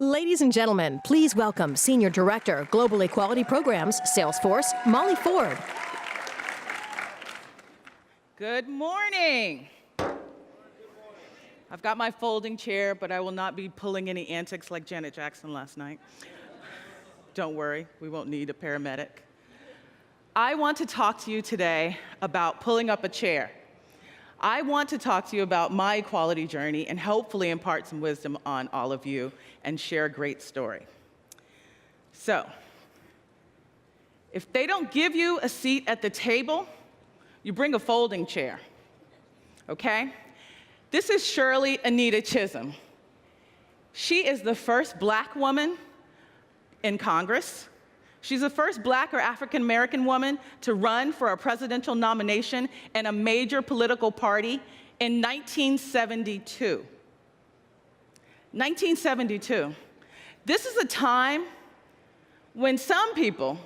Ladies and gentlemen, please welcome Senior Director, Global Equality Programs, Salesforce, Molly Ford. Good morning. I've got my folding chair, but I will not be pulling any antics like Janet Jackson last night. Don't worry, we won't need a paramedic. I want to talk to you today about pulling up a chair. I want to talk to you about my equality journey and hopefully impart some wisdom on all of you and share a great story. So, if they don't give you a seat at the table, you bring a folding chair, okay? This is Shirley Anita Chisholm. She is the first Black woman in Congress. She's the first Black or African American woman to run for a presidential nomination in a major political party in 1972. 1972. This is a time when some people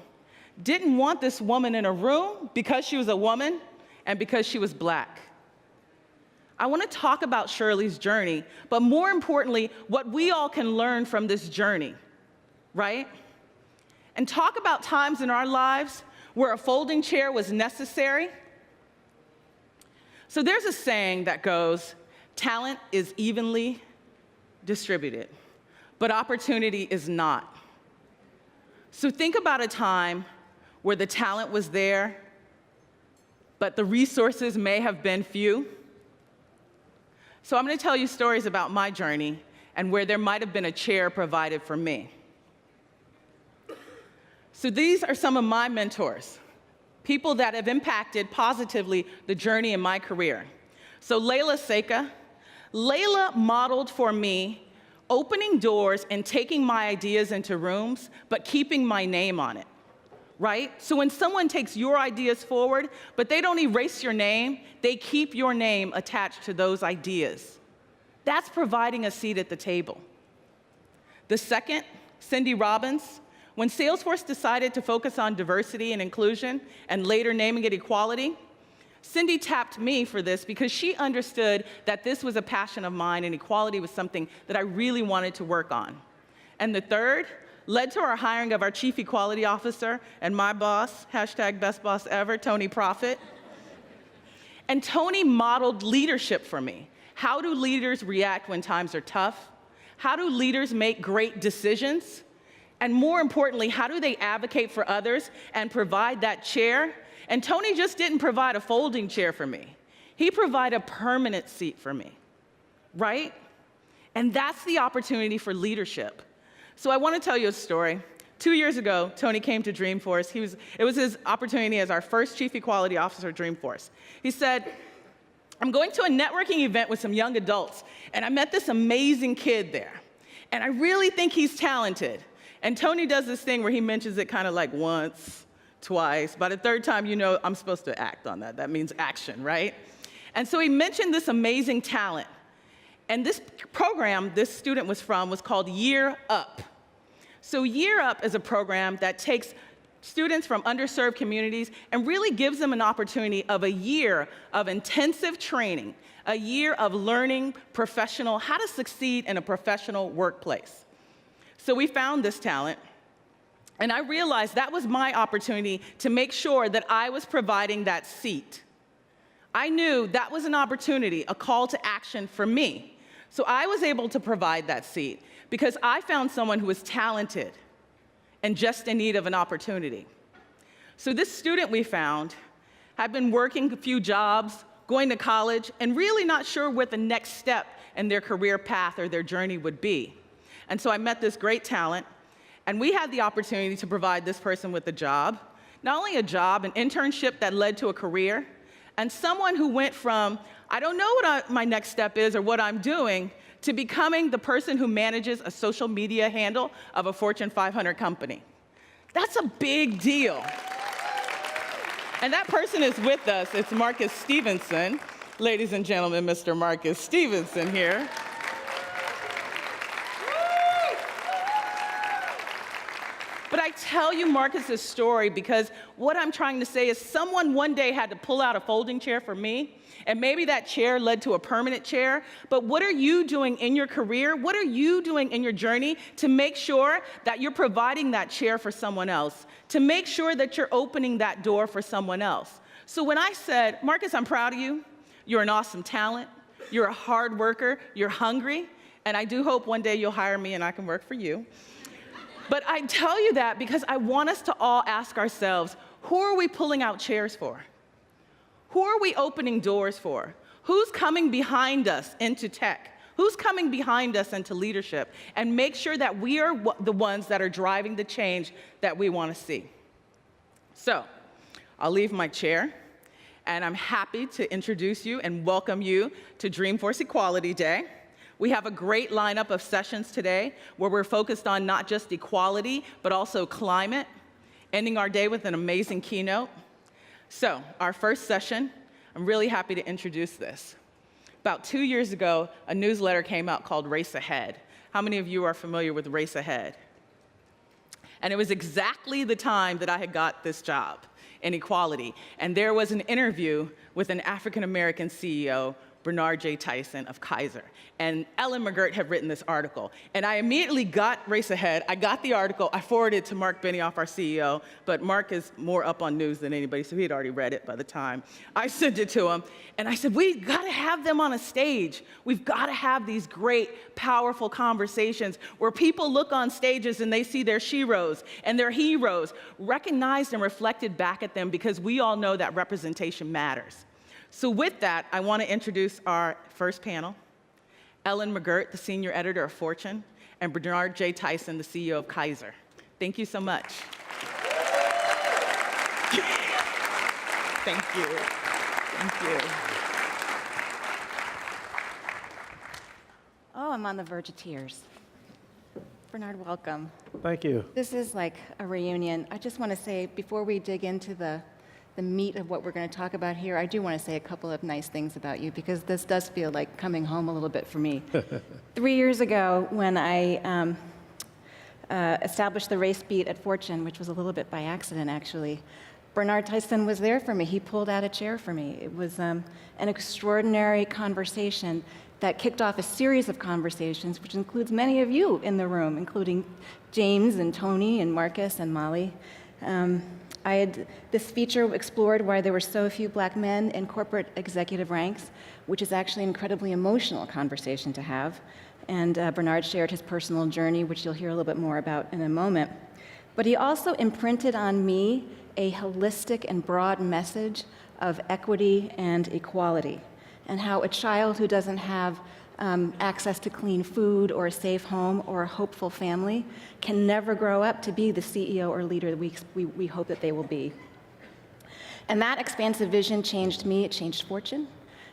didn't want this woman in a room because she was a woman and because she was Black. I want to talk about Shirley's journey, but more importantly, what we all can learn from this journey, right? And talk about times in our lives where a folding chair was necessary. So there's a saying that goes, talent is evenly distributed, but opportunity is not. So think about a time where the talent was there, but the resources may have been few. So I'm going to tell you stories about my journey and where there might have been a chair provided for me. So these are some of my mentors, people that have impacted positively the journey in my career. So Layla Seka, Layla modeled for me opening doors and taking my ideas into rooms, but keeping my name on it, right? So when someone takes your ideas forward, but they don't erase your name, they keep your name attached to those ideas. That's providing a seat at the table. The second, Cindy Robbins. When Salesforce decided to focus on diversity and inclusion, and later naming it equality, Cindy tapped me for this because she understood that this was a passion of mine and equality was something that I really wanted to work on. And the third led to our hiring of our Chief Equality Officer and my boss, #BestBossEver, Tony Profit. And Tony modeled leadership for me. How do leaders react when times are tough? How do leaders make great decisions? And more importantly, how do they advocate for others and provide that chair? And Tony just didn't provide a folding chair for me. He provided a permanent seat for me, right? And that's the opportunity for leadership. So I want to tell you a story. 2 years ago, Tony came to Dreamforce. It was his opportunity as our first Chief Equality Officer at Dreamforce. He said, I'm going to a networking event with some young adults, and I met this amazing kid there. And I really think he's talented. And Tony does this thing where he mentions it kind of like once, twice. By the third time, you know I'm supposed to act on that. That means action, right? And so he mentioned this amazing talent. And this program this student was from was called Year Up. So Year Up is a program that takes students from underserved communities and really gives them an opportunity of a year of intensive training, a year of learning how to succeed in a professional workplace. So we found this talent, and I realized that was my opportunity to make sure that I was providing that seat. I knew that was an opportunity, a call to action for me. So I was able to provide that seat because I found someone who was talented and just in need of an opportunity. So this student we found had been working a few jobs, going to college, and really not sure what the next step in their career path or their journey would be. And so I met this great talent, and we had the opportunity to provide this person with a job. Not only a job, an internship that led to a career, and someone who went from, I don't know what my next step is or what I'm doing, to becoming the person who manages a social media handle of a Fortune 500 company. That's a big deal. And that person is with us. It's Marcus Stevenson. Ladies and gentlemen, Mr. Marcus Stevenson here. But I tell you Marcus's story because what I'm trying to say is someone one day had to pull out a folding chair for me, and maybe that chair led to a permanent chair. But what are you doing in your career? What are you doing in your journey to make sure that you're providing that chair for someone else, to make sure that you're opening that door for someone else? So when I said, Marcus, I'm proud of you. You're an awesome talent. You're a hard worker. You're hungry. And I do hope one day you'll hire me and I can work for you. But I tell you that because I want us to all ask ourselves, who are we pulling out chairs for? Who are we opening doors for? Who's coming behind us into tech? Who's coming behind us into leadership? And make sure that we are the ones that are driving the change that we want to see. So I'll leave my chair, and I'm happy to introduce you and welcome you to Dreamforce Equality Day. We have a great lineup of sessions today where we're focused on not just equality, but also climate, ending our day with an amazing keynote. So our first session, I'm really happy to introduce this. About 2 years ago, a newsletter came out called Race Ahead. How many of you are familiar with Race Ahead? And it was exactly the time that I had got this job in equality. And there was an interview with an African-American CEO, Bernard J. Tyson of Kaiser. And Ellen McGirt had written this article. And I immediately got Race Ahead. I got the article. I forwarded it to Mark Benioff, our CEO. But Mark is more up on news than anybody, so he had already read it by the time I sent it to him. And I said, we've got to have them on a stage. We've got to have these great, powerful conversations where people look on stages and they see their sheroes and their heroes recognized and reflected back at them, because we all know that representation matters. So with that, I want to introduce our first panel, Ellen McGirt, the senior editor of Fortune, and Bernard J. Tyson, the CEO of Kaiser. Thank you so much. Thank you. Thank you. Oh, I'm on the verge of tears. Bernard, welcome. Thank you. This is like a reunion. I just want to say, before we dig into the meat of what we're going to talk about here, I do want to say a couple of nice things about you, because this does feel like coming home a little bit for me. 3 years ago, when I established the race beat at Fortune, which was a little bit by accident, actually, Bernard Tyson was there for me. He pulled out a chair for me. It was an extraordinary conversation that kicked off a series of conversations, which includes many of you in the room, including James and Tony and Marcus and Molly. This feature explored why there were so few black men in corporate executive ranks, which is actually an incredibly emotional conversation to have. And Bernard shared his personal journey, which you'll hear a little bit more about in a moment. But he also imprinted on me a holistic and broad message of equity and equality, and how a child who doesn't have access to clean food or a safe home or a hopeful family can never grow up to be the CEO or leader that we hope that they will be. And that expansive vision changed me. It changed Fortune.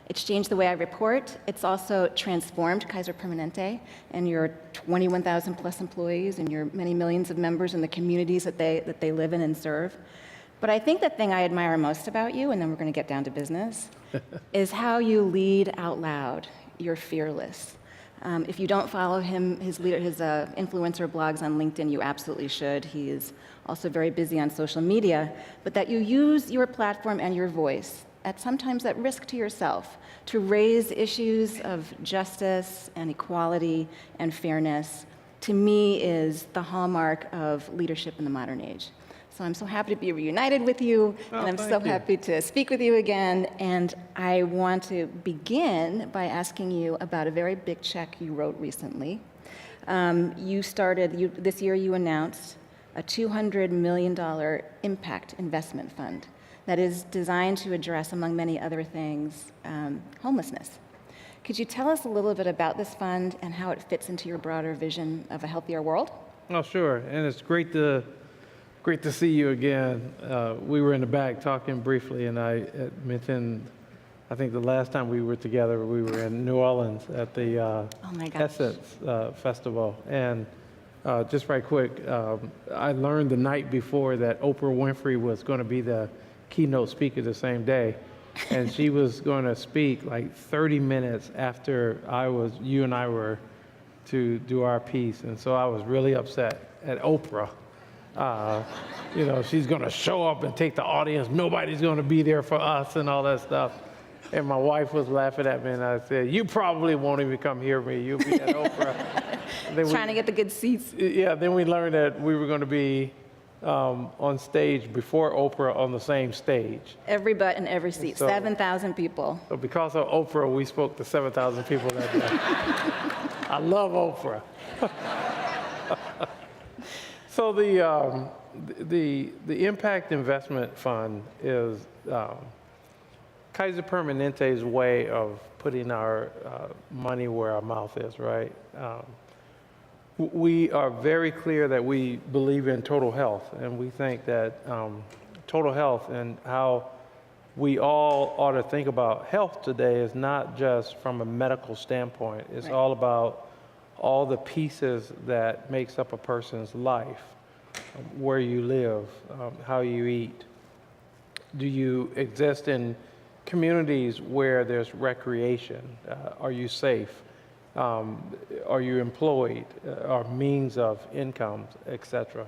It's changed the way I report. It's also transformed Kaiser Permanente and your 21,000 plus employees and your many millions of members in the communities that they live in and serve. But I think the thing I admire most about you, and then we're going to get down to business, is how you lead out loud. You're fearless. If you don't follow him, his influencer blogs on LinkedIn, you absolutely should. He is also very busy on social media. But that you use your platform and your voice, sometimes at risk to yourself, to raise issues of justice and equality and fairness, to me is the hallmark of leadership in the modern age. So I'm so happy to be reunited with you, and I'm so happy to speak with you again. And I want to begin by asking you about a very big check you wrote recently. This year you announced a $200 million impact investment fund that is designed to address, among many other things, homelessness. Could you tell us a little bit about this fund and how it fits into your broader vision of a healthier world? Oh, sure. And it's great to see you again. We were in the back talking briefly, and I mentioned, I think the last time we were together, we were in New Orleans at the Essence Festival. And just right quick, I learned the night before that Oprah Winfrey was going to be the keynote speaker the same day. And she was going to speak like 30 minutes after you and I were to do our piece. And so I was really upset at Oprah You know, she's going to show up and take the audience. Nobody's going to be there for us and all that stuff. And my wife was laughing at me, and I said, you probably won't even come hear me. You'll be at Oprah. Trying to get the good seats. Yeah, then we learned that we were going to be on stage before Oprah on the same stage. Every butt in every seat, So- 7,000 people. So because of Oprah, we spoke to 7,000 people that day. I love Oprah. So the Impact Investment Fund is Kaiser Permanente's way of putting our money where our mouth is, right? We are very clear that we believe in total health, and we think that total health and how we all ought to think about health today is not just from a medical standpoint. It's Right. all about all the pieces that makes up a person's life, where you live, how you eat. Do you exist in communities where there's recreation? Are you safe? Are you employed? Are means of income, et cetera?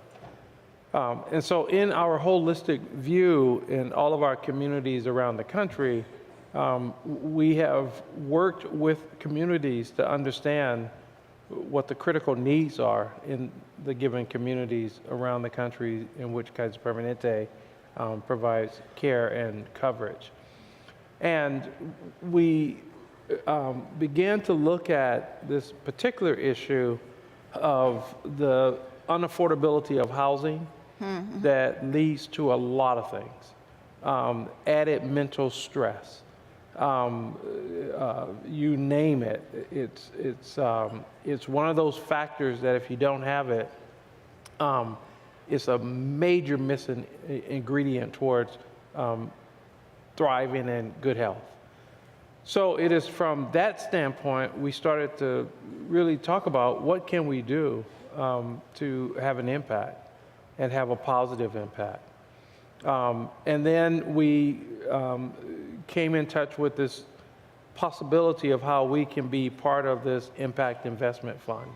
And so in our holistic view in all of our communities around the country, we have worked with communities to understand what the critical needs are in the given communities around the country in which Kaiser Permanente provides care and coverage. And we began to look at this particular issue of the unaffordability of housing that leads to a lot of things. Added mental stress, you name it. It's one of those factors that if you don't have it, it's a major missing ingredient towards thriving and good health. So it is from that standpoint we started to really talk about what can we do to have an impact and have a positive impact. And then we came in touch with this possibility of how we can be part of this impact investment fund.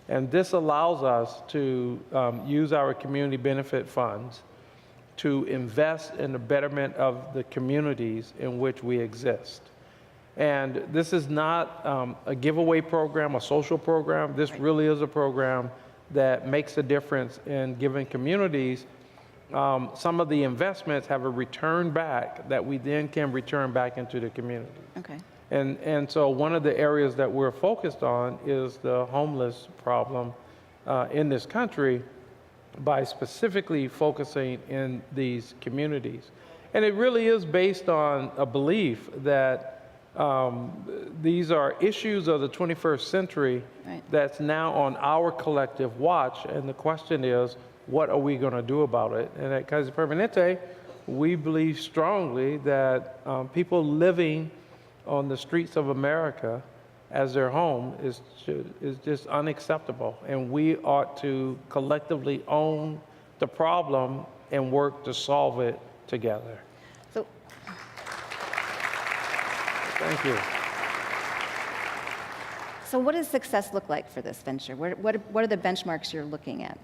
And this allows us to use our community benefit funds to invest in the betterment of the communities in which we exist. And this is not a giveaway program, a social program. This really is a program that makes a difference in giving communities. Some of the investments have a return back that we then can return back into the community. Okay. And so one of the areas that we're focused on is the homeless problem in this country by specifically focusing in these communities. And it really is based on a belief that these are issues of the 21st century Right. that's now on our collective watch. And the question is, what are we going to do about it? And at Kaiser Permanente, we believe strongly that people living on the streets of America as their home is just unacceptable. And we ought to collectively own the problem and work to solve it together. So, Thank you. so what does success look like for this venture? What are the benchmarks you're looking at?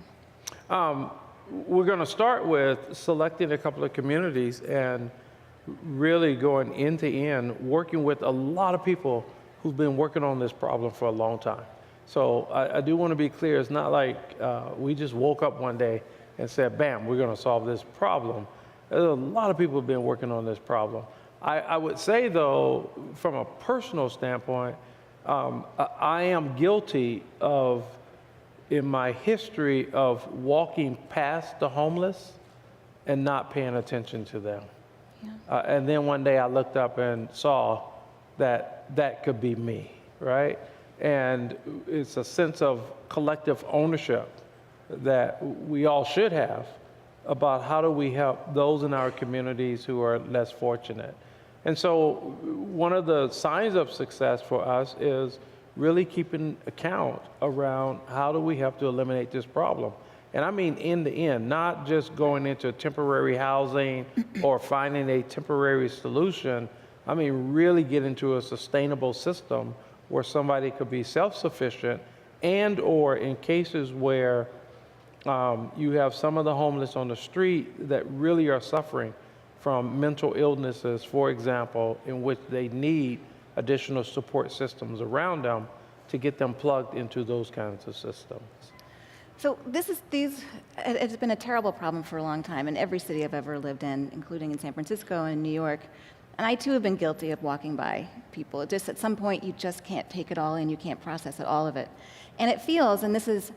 We're going to start with selecting a couple of communities and really going end to end, working with a lot of people who've been working on this problem for a long time. So I do want to be clear, it's not like we just woke up one day and said, bam, we're going to solve this problem. There's a lot of people who've been working on this problem. I would say, though, from a personal standpoint, I am guilty of, in my history, of walking past the homeless and not paying attention to them. Yeah. And then one day I looked up and saw that that could be me, right? And it's a sense of collective ownership that we all should have about how do we help those in our communities who are less fortunate. And so one of the signs of success for us is really keeping account around how do we help to eliminate this problem. And I mean end to end, not just going into temporary housing or finding a temporary solution. I mean really get into a sustainable system where somebody could be self-sufficient and or in cases where You have some of the homeless on the street that really are suffering from mental illnesses, for example, in which they need additional support systems around them to get them plugged into those kinds of systems. So it's been a terrible problem for a long time in every city I've ever lived in, including in San Francisco and New York. And I too have been guilty of walking by people. Just at some point you just can't take it all in, you can't process it, all of it. And it feels, and this is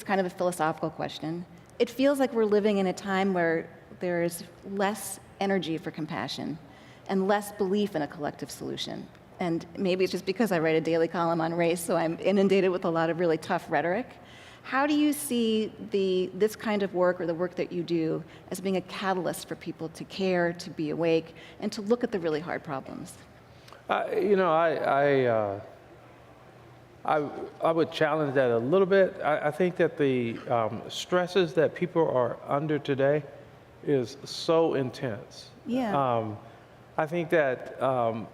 kind of a philosophical question, it feels like we're living in a time where there is less energy for compassion and less belief in a collective solution. And maybe it's just because I write a daily column on race, so I'm inundated with a lot of really tough rhetoric. How do you see this kind of work, or the work that you do, as being a catalyst for people to care, to be awake, and to look at the really hard problems? I would challenge that a little bit. I think that the stresses that people are under today is so intense. Yeah. I think that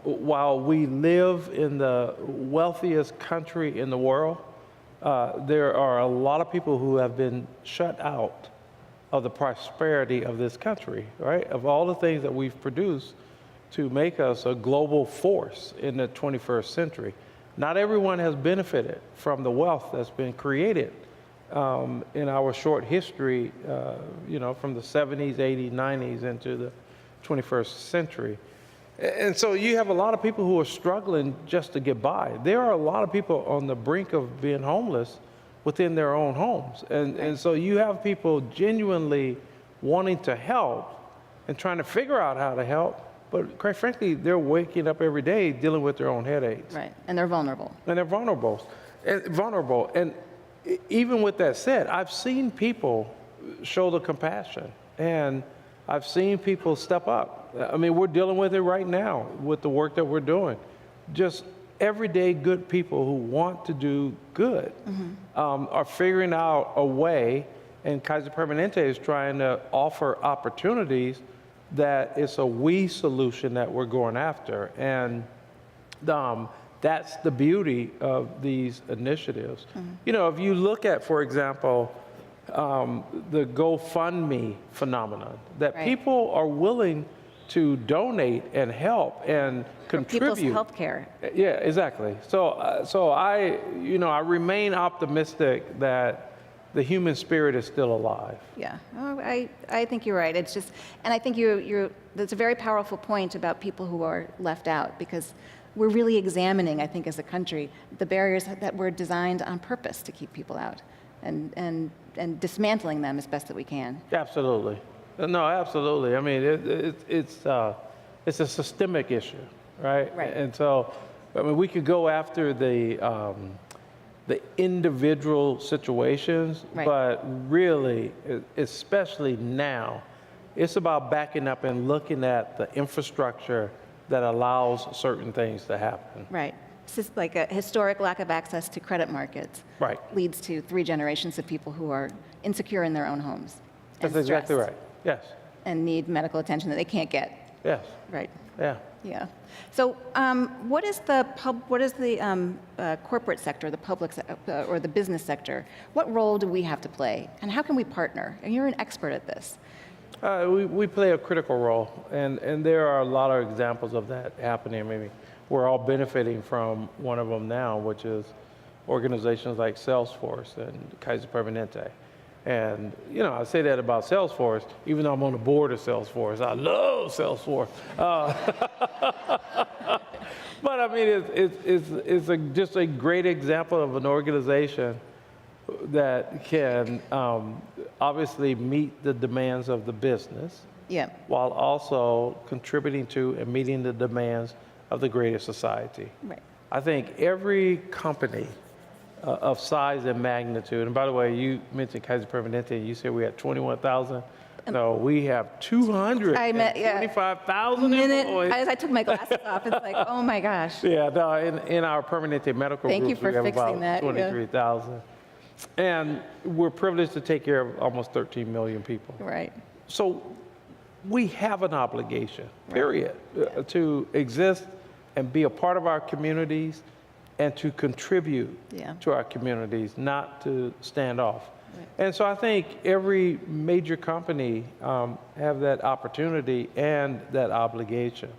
while we live in the wealthiest country in the world, there are a lot of people who have been shut out of the prosperity of this country, right? Of all the things that we've produced to make us a global force in the 21st century. Not everyone has benefited from the wealth that's been created in our short history, from the 70s, 80s, 90s into the 21st century. And so you have a lot of people who are struggling just to get by. There are a lot of people on the brink of being homeless within their own homes. And so you have people genuinely wanting to help and trying to figure out how to help, but quite frankly, they're waking up every day dealing with their own headaches. Right, and they're vulnerable. And they're vulnerable. And even with that said, I've seen people show the compassion, and I've seen people step up. I mean, we're dealing with it right now with the work that we're doing. Just everyday good people who want to do good are figuring out a way, and Kaiser Permanente is trying to offer opportunities that it's a we solution that we're going after. And that's the beauty of these initiatives. If you look at, for example, the GoFundMe phenomenon, that people are willing to donate and help and contribute. People's health care. Yeah, exactly. So I remain optimistic that the human spirit is still alive. Yeah, I think you're right. It's just, and I think that's a very powerful point about people who are left out, because we're really examining, I think, as a country, the barriers that were designed on purpose to keep people out, and dismantling them as best that we can. Absolutely. No, absolutely. I mean, it's a systemic issue, right? Right. And so, I mean, we could go after the individual situations, but really, especially now, it's about backing up and looking at the infrastructure that allows certain things to happen. Right. It's just like a historic lack of access to credit markets. Right. Leads to 3 generations of people who are insecure in their own homes. That's exactly right. Yes. And need medical attention that they can't get. Yes. Right. Yeah. Yeah. So, what is the corporate sector, the public or the business sector? What role do we have to play, and how can we partner? And you're an expert at this. We play a critical role, and there are a lot of examples of that happening. Maybe we're all benefiting from one of them now, which is organizations like Salesforce and Kaiser Permanente. And, I say that about Salesforce, even though I'm on the board of Salesforce. I love Salesforce. But I mean, it's just a great example of an organization that can obviously meet the demands of the business, while also contributing to and meeting the demands of the greater society. Right. I think every company of size and magnitude, and by the way, you mentioned Kaiser Permanente, you said we had 21,000. No, we have 225,000 employees. As I took my glasses off, it's like, oh my gosh. Yeah, no, in our Permanente medical groups, we have about 23,000. And we're privileged to take care of almost 13 million people. Right. So we have an obligation, period, to exist and be a part of our communities and to contribute Yeah. to our communities, not to stand off. Right. And so I think every major company have that opportunity and that obligation.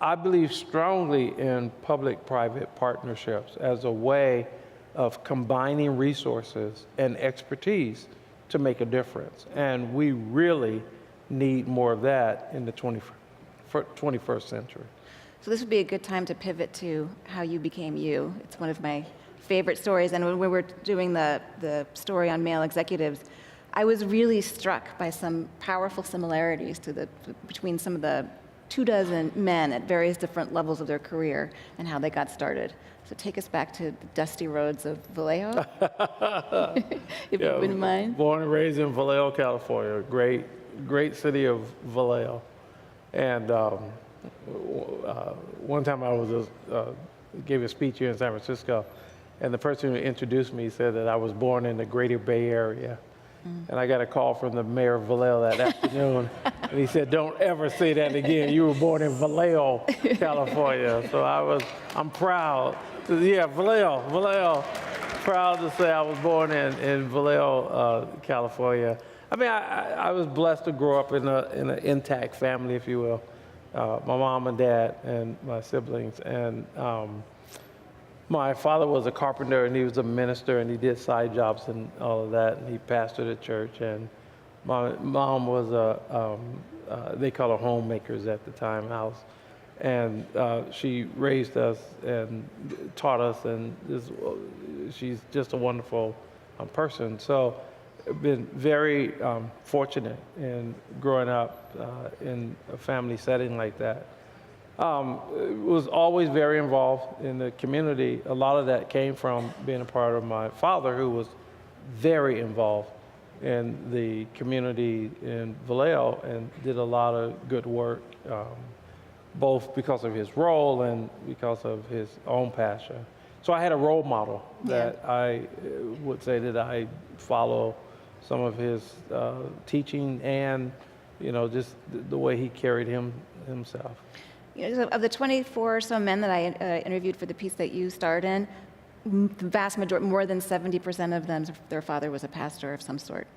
I believe strongly in public-private partnerships as a way of combining resources and expertise to make a difference. And we really need more of that in the 21st century. So this would be a good time to pivot to how you became you. It's one of my favorite stories. And when we were doing the story on male executives, I was really struck by some powerful similarities between some of the 24 men at various different levels of their career and how they got started. So take us back to the dusty roads of Vallejo, if you wouldn't mind. Born and raised in Vallejo, California, great city of Vallejo. And one time I gave a speech here in San Francisco, and the person who introduced me said that I was born in the greater Bay Area. And I got a call from the mayor of Vallejo that afternoon, and he said, "Don't ever say that again. You were born in Vallejo, California." So I'm proud. Vallejo. Proud to say I was born in Vallejo, California. I mean, I was blessed to grow up in an intact family, if you will. My mom and dad and my siblings. And my father was a carpenter, and he was a minister, and he did side jobs and all of that, and he pastored a church. And my mom was they called her homemakers at the time, house. And she raised us and taught us, and she's just a wonderful person. So I've been very fortunate in growing up in a family setting like that. Was always very involved in the community. A lot of that came from being a part of my father, who was very involved in the community in Vallejo and did a lot of good work, both because of his role and because of his own passion. So I had a role model that I would say that I follow some of his teaching and, just the way he carried himself. Of the 24 or so men that I interviewed for the piece that you starred in, the vast majority, more than 70% of them, their father was a pastor of some sort.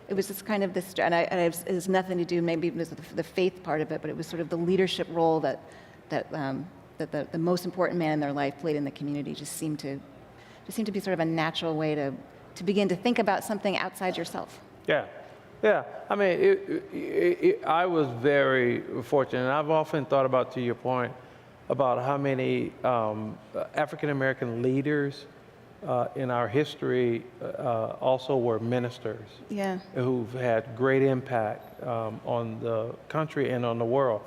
It was just kind of this, and it has nothing to do maybe with the faith part of it, but it was sort of the leadership role that the most important man in their life played in the community. Just seemed to be sort of a natural way to begin to think about something outside yourself. Yeah. I mean, I was very fortunate. And I've often thought about, to your point, about how many African-American leaders in our history also were ministers who've had great impact on the country and on the world.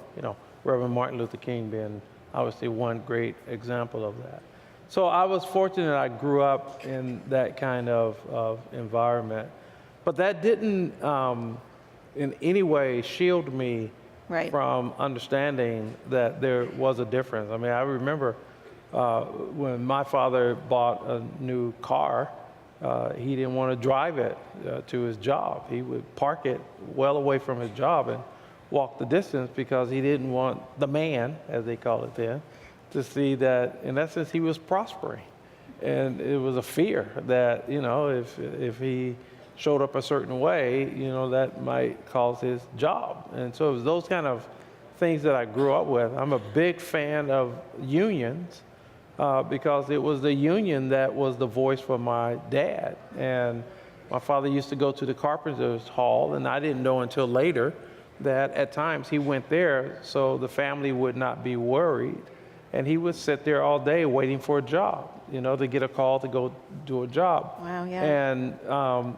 Reverend Martin Luther King being obviously one great example of that. So I was fortunate I grew up in that kind of environment. But that didn't in any way shield me from understanding that there was a difference. I mean, I remember when my father bought a new car, he didn't want to drive it to his job. He would park it well away from his job and walk the distance because he didn't want the man, as they call it then, to see that, in essence, he was prospering. And it was a fear that, if he showed up a certain way, that might cause his job. And so it was those kind of things that I grew up with. I'm a big fan of unions because it was the union that was the voice for my dad. And my father used to go to the Carpenter's Hall, and I didn't know until later that at times he went there so the family would not be worried. And he would sit there all day waiting for a job, to get a call to go do a job. Wow, yeah. And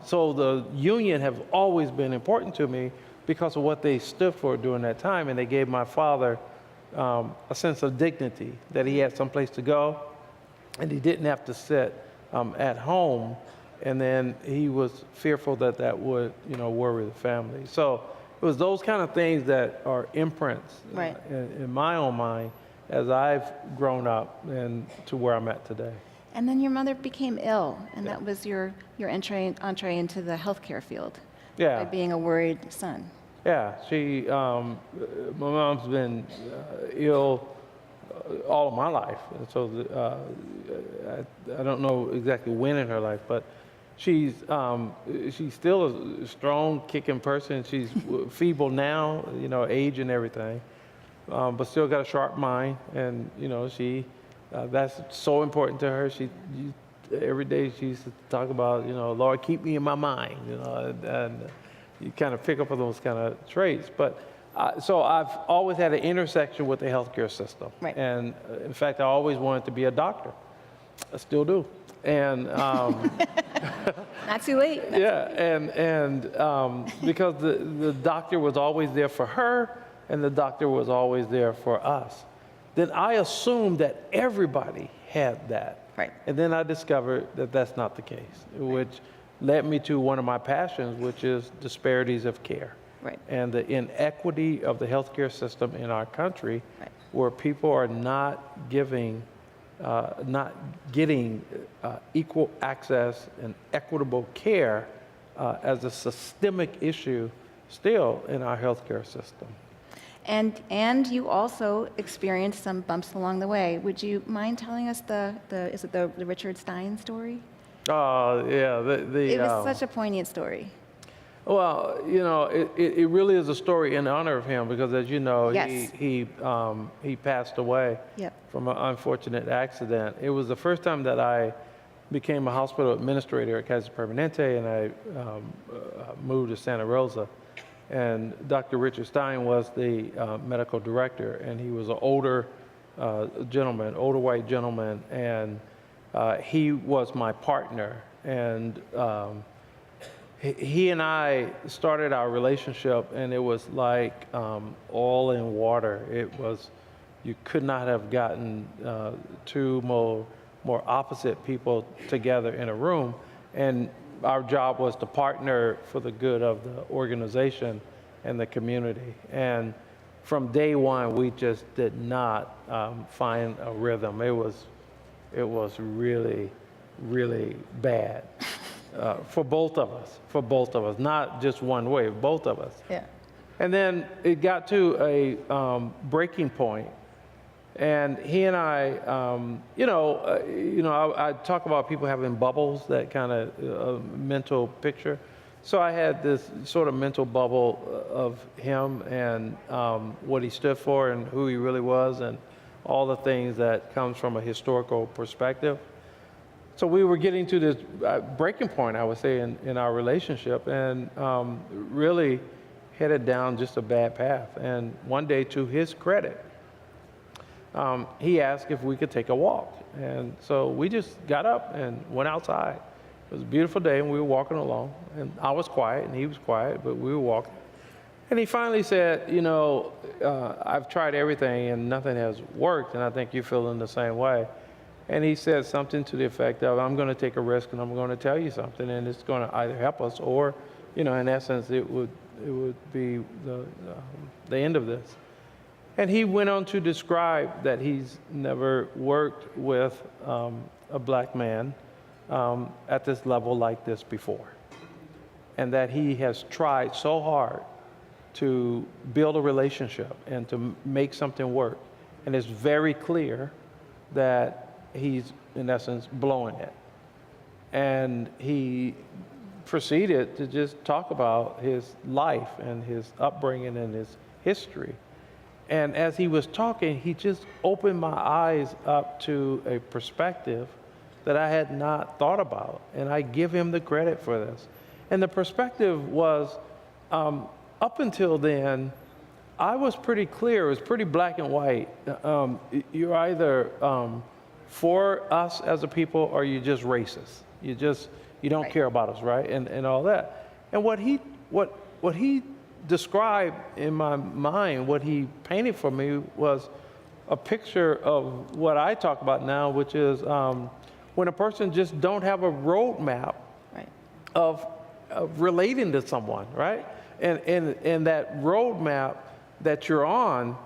so the union have always been important to me because of what they stood for during that time. And they gave my father a sense of dignity, that he had someplace to go and he didn't have to sit at home. And then he was fearful that would, worry the family. So it was those kind of things that are imprints in my own mind as I've grown up and to where I'm at today. And then your mother became ill, and that was your entree into the healthcare field by being a worried son. Yeah, my mom's been ill all of my life. And so I don't know exactly when in her life, but she's still a strong, kicking person. She's feeble now, age and everything, but still got a sharp mind. And that's so important to her. Every day she used to talk about, Lord, keep me in my mind, and you kind of pick up on those kind of traits. But so I've always had an intersection with the healthcare system. Right. And in fact, I always wanted to be a doctor. I still do. And Not too late. and because the doctor was always there for her and the doctor was always there for us, then I assumed that everybody had that. Right. And then I discovered that that's not the case, which led me to one of my passions, which is disparities of care. Right. And the inequity of the healthcare system in our country, Right. where people are not getting equal access and equitable care as a systemic issue still in our healthcare system. And you also experienced some bumps along the way. Would you mind telling us is it the Richard Stein story? Oh, yeah. It was such a poignant story. Well, it really is a story in honor of him because, as you know, Yes. he passed away Yep. from an unfortunate accident. It was the first time that I became a hospital administrator at Kaiser Permanente, and I moved to Santa Rosa. And Dr. Richard Stein was the medical director, and he was an older white gentleman, and he was my partner. And he and I started our relationship, and it was like oil and water. You could not have gotten two more opposite people together in a room. And our job was to partner for the good of the organization and the community. And from day one, we just did not find a rhythm. It was really, really bad for both of us, not just one way, both of us. Yeah. And then it got to a breaking point. And he and I, I talk about people having bubbles, that kind of mental picture. So I had this sort of mental bubble of him and what he stood for and who he really was and all the things that comes from a historical perspective. So we were getting to this breaking point, I would say, in our relationship, and really headed down just a bad path. And one day, to his credit, he asked if we could take a walk. And so we just got up and went outside. It was a beautiful day, and we were walking along. And I was quiet, and he was quiet, but we were walking. And he finally said, I've tried everything, and nothing has worked, and I think you're feeling the same way. And he said something to the effect of, I'm going to take a risk, and I'm going to tell you something, and it's going to either help us or, in essence, it would be the end of this. And he went on to describe that he's never worked with a black man at this level like this before. And that he has tried so hard to build a relationship and to make something work. And it's very clear that he's, in essence, blowing it. And he proceeded to just talk about his life and his upbringing and his history. And as he was talking, he just opened my eyes up to a perspective that I had not thought about. And I give him the credit for this. And the perspective was, up until then, I was pretty clear. It was pretty black and white. You're either for us as a people or you're just racist. You don't care about us, right? And all that. And what he described in my mind, what he painted for me was a picture of what I talk about now, which is when a person just don't have a roadmap of relating to someone, right? And that roadmap that you're on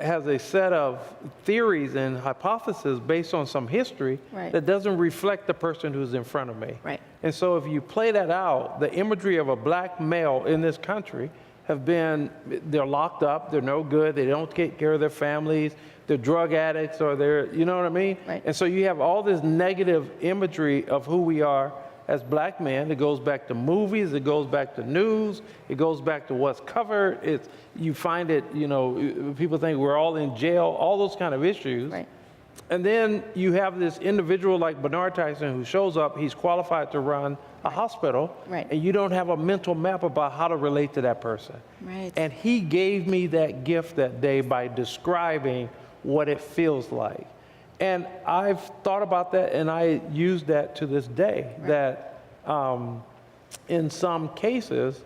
has a set of theories and hypotheses based on some history that doesn't reflect the person who's in front of me. Right. And so if you play that out, the imagery of a black male in this country they're locked up, they're no good, they don't take care of their families, they're drug addicts, or they're, you know what I mean? Right. And so you have all this negative imagery of who we are as black men. It goes back to movies, it goes back to news, it goes back to what's covered. You find it, people think we're all in jail, all those kind of issues. Right. And then you have this individual like Bernard Tyson who shows up, he's qualified to run a hospital, Right. and you don't have a mental map about how to relate to that person. Right. And he gave me that gift that day by describing what it feels like. And I've thought about that, and I use that to this day, that in some cases,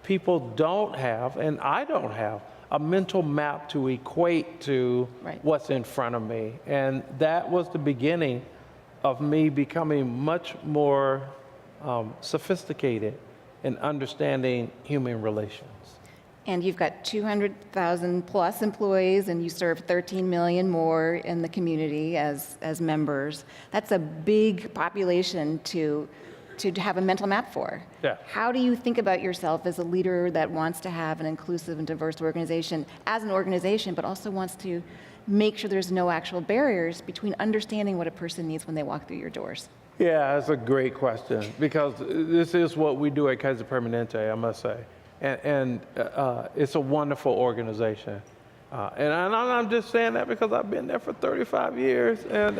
people don't have, and I don't have, a mental map to equate to Right. what's in front of me. And that was the beginning of me becoming much more sophisticated in understanding human relations. And you've got 200,000 plus employees, and you serve 13 million more in the community as members. That's a big population to have a mental map for. Yeah. How do you think about yourself as a leader that wants to have an inclusive and diverse organization as an organization, but also wants to make sure there's no actual barriers between understanding what a person needs when they walk through your doors? Yeah, that's a great question, because this is what we do at Kaiser Permanente, I must say. And it's a wonderful organization. And I'm just saying that because I've been there for 35 years and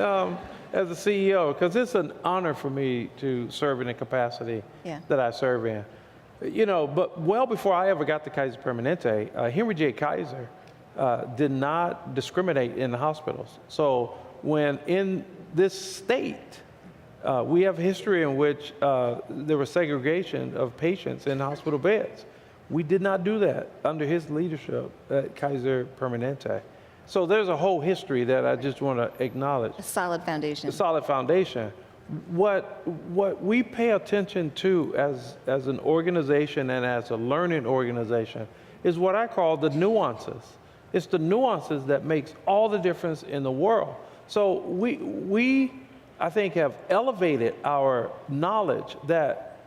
as a CEO, because it's an honor for me to serve in the capacity that I serve in. But well before I ever got to Kaiser Permanente, Henry J. Kaiser did not discriminate in the hospitals. So when in this state, we have history in which there was segregation of patients in hospital beds. We did not do that under his leadership at Kaiser Permanente. So there's a whole history that I just want to acknowledge. A solid foundation. A solid foundation. What we pay attention to as an organization and as a learning organization is what I call the nuances. It's the nuances that makes all the difference in the world. So we I think, have elevated our knowledge that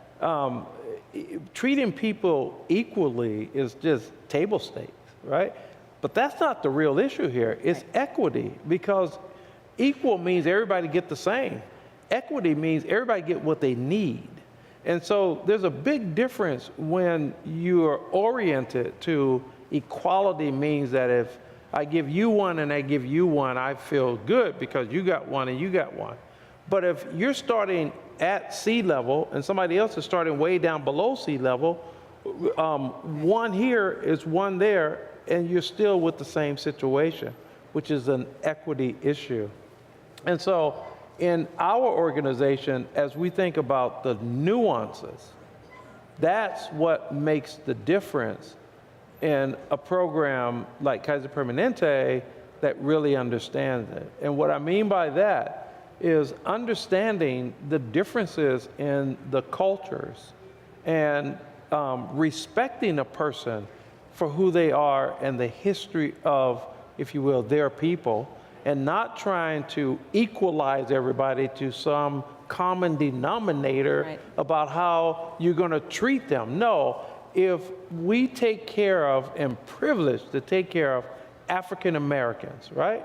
treating people equally is just table stakes, right? But that's not the real issue here. It's equity, because equal means everybody get the same. Equity means everybody get what they need. And so there's a big difference when you are oriented to equality. Means that if I give you one and I give you one, I feel good because you got one and you got one. But if you're starting at sea level and somebody else is starting way down below sea level, one here is one there, and you're still with the same situation, which is an equity issue. And so in our organization, as we think about the nuances, that's what makes the difference in a program like Kaiser Permanente that really understands it. And what I mean by that is understanding the differences in the cultures and respecting a person for who they are and the history of, if you will, their people, and not trying to equalize everybody to some common denominator about how you're going to treat them. No, if we take care of and privileged to take care of African Americans, right?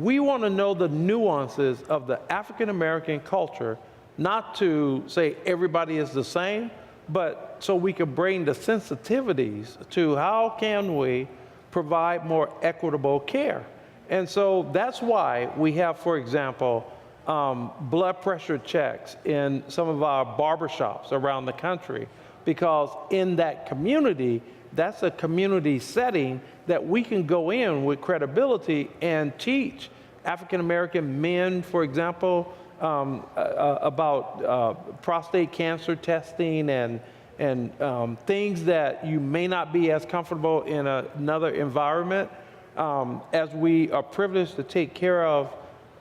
We want to know the nuances of the African American culture, not to say everybody is the same, but so we can bring the sensitivities to how can we provide more equitable care. And so that's why we have, for example, blood pressure checks in some of our barbershops around the country, because in that community, that's a community setting that we can go in with credibility and teach African American men, for example, about prostate cancer testing and things that you may not be as comfortable in another environment. As we are privileged to take care of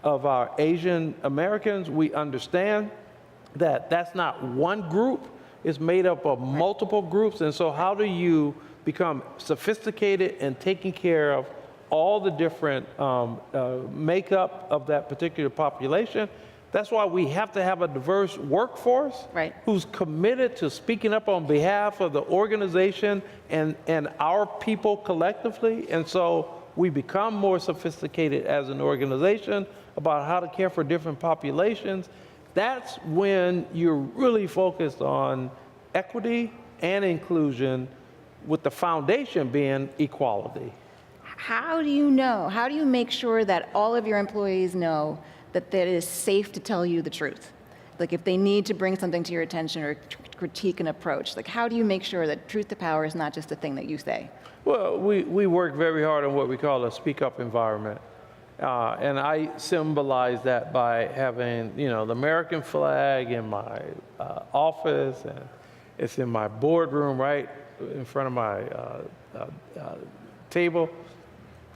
our Asian Americans, we understand that that's not one group, it's made up of multiple groups. And so how do you become sophisticated in taking care of all the different makeup of that particular population, That's why we have to have a diverse workforce Right. who's committed to speaking up on behalf of the organization and our people collectively. And so we become more sophisticated as an organization about how to care for different populations. That's when you're really focused on equity and inclusion, with the foundation being equality. How do you know? How do you make sure that all of your employees know that it is safe to tell you the truth? Like if they need to bring something to your attention or critique an approach, like how do you make sure that truth to power is not just a thing that you say? Well, we work very hard on what we call a speak up environment. And I symbolize that by having, the American flag in my office, and it's in my boardroom right in front of my table.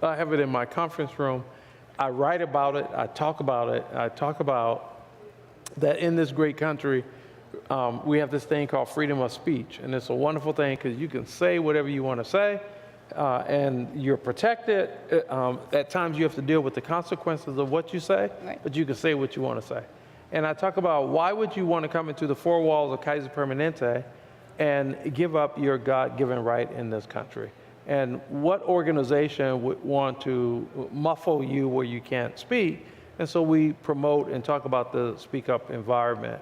I have it in my conference room. I write about it, I talk about it, I talk about that in this great country, we have this thing called freedom of speech. And it's a wonderful thing because you can say whatever you want to say, and you're protected. At times you have to deal with the consequences of what you say, Right. but you can say what you want to say. And I talk about why would you want to come into the four walls of Kaiser Permanente and give up your God-given right in this country? And what organization would want to muffle you where you can't speak? And so we promote and talk about the speak up environment.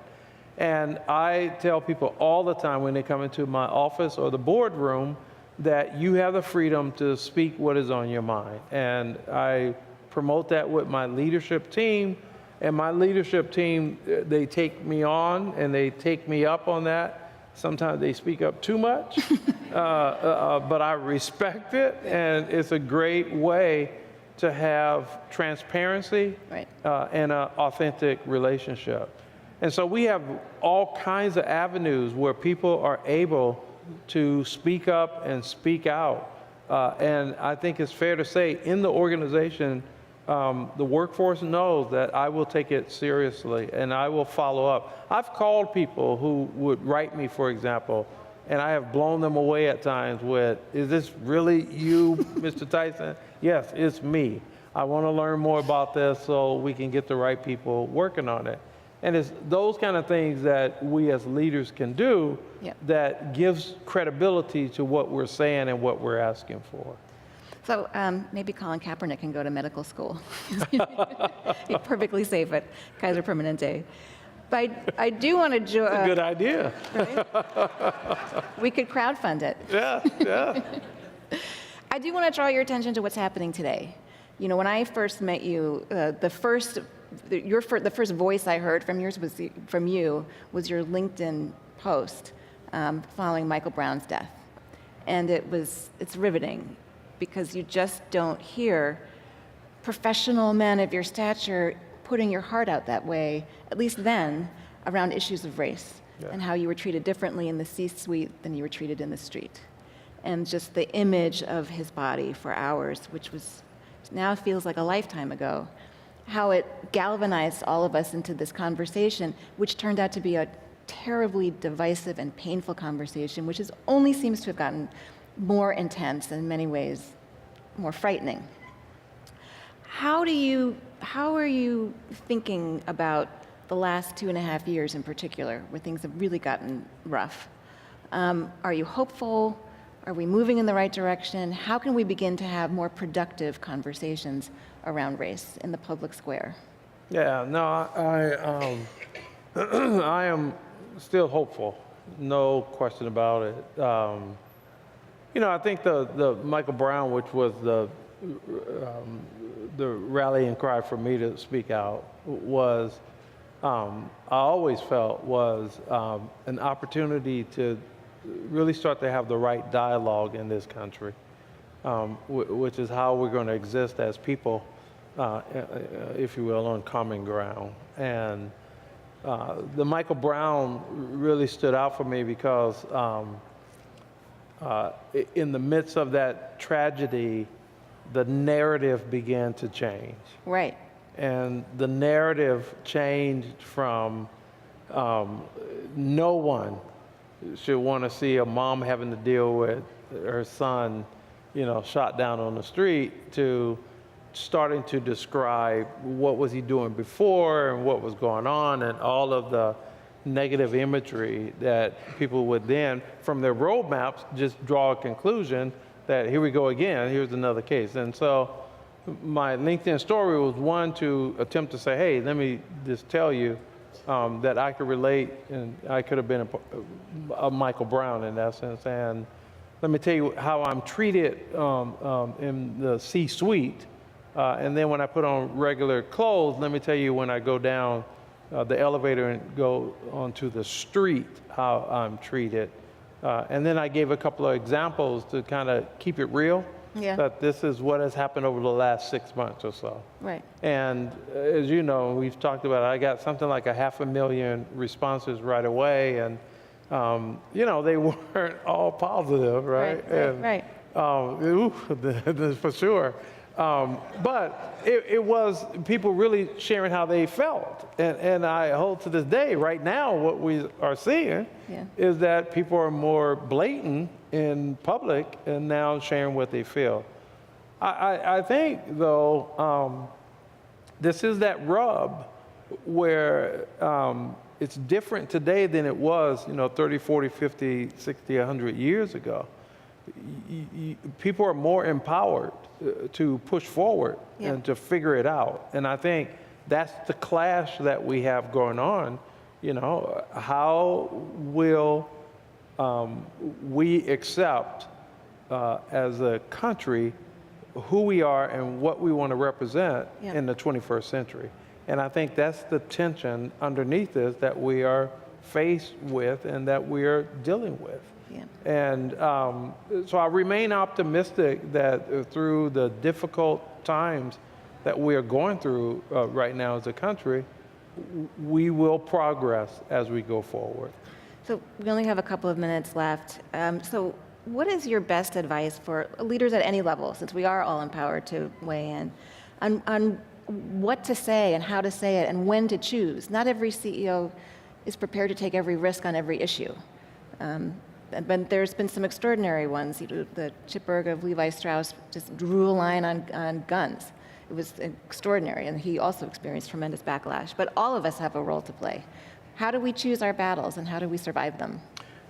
And I tell people all the time when they come into my office or the boardroom that you have the freedom to speak what is on your mind. And I promote that with my leadership team. And my leadership team, they take me on and they take me up on that. Sometimes they speak up too much, but I respect it, and it's a great way to have transparency Right. And an authentic relationship. And so we have all kinds of avenues where people are able to speak up and speak out. And I think it's fair to say in the organization, the workforce knows that I will take it seriously and I will follow up. I've called people who would write me, for example, and I have blown them away at times with, is this really you, Mr. Tyson? Yes, it's me. I want to learn more about this so we can get the right people working on it. And it's those kind of things that we as leaders can do Yep. that gives credibility to what we're saying and what we're asking for. So maybe Colin Kaepernick can go to medical school. He's perfectly safe at Kaiser Permanente. But I do want to join. That's a good idea. Right? We could crowdfund it. Yeah. I do want to draw your attention to what's happening today. When I first met you, the first voice I heard from you was your LinkedIn post following Michael Brown's death, and it's riveting because you just don't hear professional men of your stature putting your heart out that way, at least then, around issues of race and how you were treated differently in the C-suite than you were treated in the street, and just the image of his body for hours, which now feels like a lifetime ago, how it galvanized all of us into this conversation, which turned out to be a terribly divisive and painful conversation, which only seems to have gotten more intense and in many ways more frightening. How are you thinking about the last 2.5 years in particular, where things have really gotten rough? Are you hopeful? Are we moving in the right direction? How can we begin to have more productive conversations around race in the public square? Yeah, no, I am still hopeful, no question about it. I think the Michael Brown, which was the rallying cry for me to speak out, was, I always felt was an opportunity to really start to have the right dialogue in this country, which is how we're going to exist as people, if you will, on common ground. And the Michael Brown really stood out for me because in the midst of that tragedy, the narrative began to change. Right. And the narrative changed from no one should want to see a mom having to deal with her son, shot down on the street, to starting to describe what was he doing before and what was going on and all of the negative imagery that people would then, from their roadmaps, just draw a conclusion that here we go again, here's another case. And so my LinkedIn story was one to attempt to say, hey, let me just tell you that I could relate, and I could have been a Michael Brown in that sense. And let me tell you how I'm treated in the C-suite. And then when I put on regular clothes, let me tell you when I go down the elevator and go onto the street, how I'm treated. And then I gave a couple of examples to kind of keep it real. Yeah. That this is what has happened over the last 6 months or so. Right. And as you know, we've talked about it, I got something like 500,000 responses right away. And, you know, they weren't all positive, right? Right. For sure. But it was people really sharing how they felt. And I hold to this day, right now, what we are seeing is that people are more blatant in public and now sharing what they feel. I think, though, this is that rub where it's different today than it was, 30, 40, 50, 60, 100 years ago. People are more empowered to push forward and to figure it out. And I think that's the clash that we have going on. How will we accept as a country who we are and what we want to represent in the 21st century? And I think that's the tension underneath this that we are faced with and that we are dealing with. And so I remain optimistic that through the difficult times that we are going through right now as a country, we will progress as we go forward. So we only have a couple of minutes left. So what is your best advice for leaders at any level, since we are all empowered to weigh in, on what to say and how to say it and when to choose? Not every CEO is prepared to take every risk on every issue. But there's been some extraordinary ones. The Chipberg of Levi Strauss just drew a line on guns. It was extraordinary, and he also experienced tremendous backlash. But all of us have a role to play. How do we choose our battles, and how do we survive them?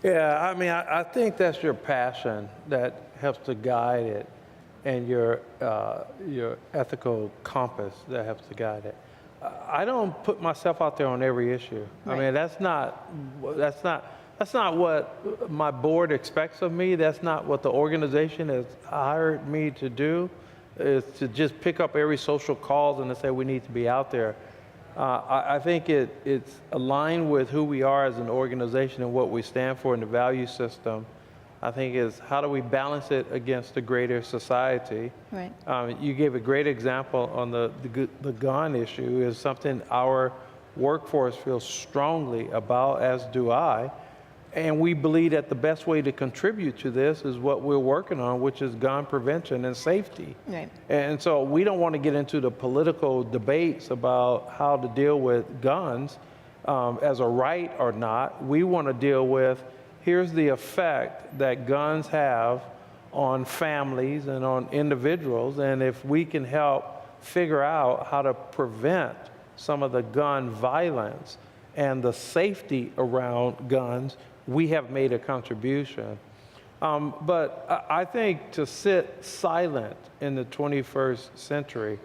Yeah, I mean, I think that's your passion that helps to guide it, and your ethical compass that helps to guide it. I don't put myself out there on every issue. Right. I mean, that's not what my board expects of me. That's not what the organization has hired me to do, is to just pick up every social cause and to say we need to be out there. I think it's aligned with who we are as an organization and what we stand for in the value system. I think is how do we balance it against the greater society? Right. You gave a great example on the gun issue is something our workforce feels strongly about, as do I. And we believe that the best way to contribute to this is what we're working on, which is gun prevention and safety. Right. And so we don't want to get into the political debates about how to deal with guns as a right or not. We want to deal with here's the effect that guns have on families and on individuals. And if we can help figure out how to prevent some of the gun violence and the safety around guns, we have made a contribution. But I think to sit silent in the 21st century,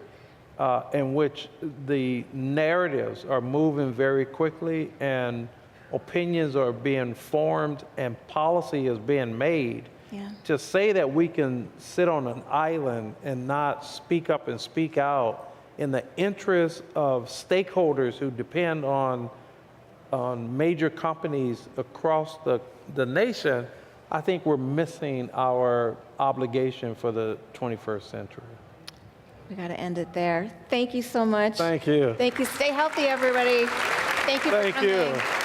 in which the narratives are moving very quickly and opinions are being formed and policy is being made, to say that we can sit on an island and not speak up and speak out in the interest of stakeholders who depend on major companies across the nation, I think we're missing our obligation for the 21st century. We got to end it there. Thank you so much. Thank you. Thank you. Stay healthy, everybody. Thank you. Thank you.